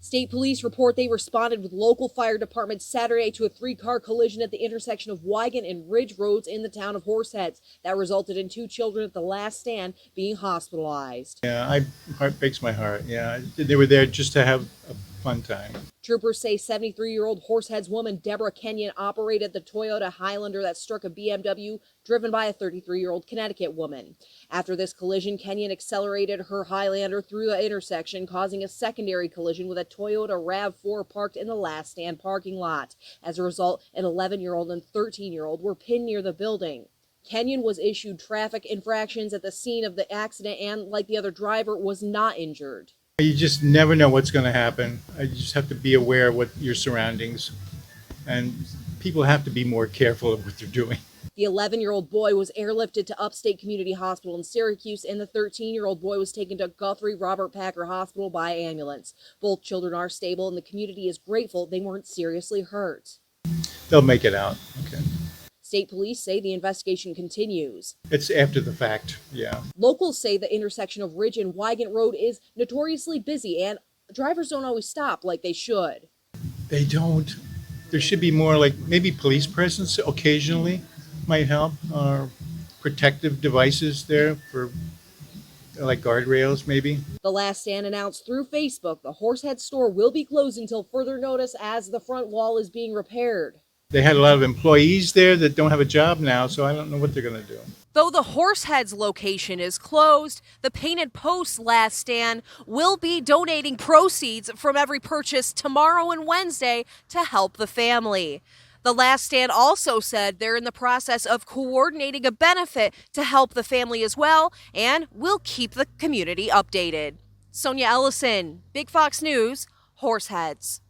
State police report they responded with local fire departments Saturday to a 3-car collision at the intersection of Wigan and Ridge Roads in the town of Horseheads that resulted in 2 children at the last stand being hospitalized. Yeah, heart breaks my heart. Yeah, they were there just to have a fun time. Troopers say 73-year-old Horseheads woman Debra Kenyon operated the Toyota Highlander that struck a BMW driven by a 33-year-old Connecticut woman. After this collision, Kenyon accelerated her Highlander through the intersection, causing a secondary collision with a Toyota RAV4 parked in the last stand parking lot. As a result, an 11-year-old and 13-year-old were pinned near the building. Kenyon was issued traffic infractions at the scene of the accident and, like the other driver, was not injured. You just never know what's going to happen. You just have to be aware of what your surroundings, and people have to be more careful of what they're doing. The 11-year-old boy was airlifted to Upstate Community Hospital in Syracuse, and the 13-year-old boy was taken to Guthrie Robert Packer Hospital by ambulance. Both children are stable, and the community is grateful they weren't seriously hurt. They'll make it out. Okay. State police say the investigation continues. It's after the fact, yeah. Locals say the intersection of Ridge and Wigan Road is notoriously busy, and drivers don't always stop like they should. They don't. There should be more, like maybe police presence occasionally might help, or protective devices there for like guardrails maybe. The last stand announced through Facebook the Horseheads store will be closed until further notice as the front wall is being repaired. They had a lot of employees there that don't have a job now, so I don't know what they're going to do. Though the Horseheads location is closed, the Painted Post last stand will be donating proceeds from every purchase tomorrow and Wednesday to help the family. The last stand also said they're in the process of coordinating a benefit to help the family as well, and will keep the community updated. Sonia Ellison, Big Fox News, Horseheads.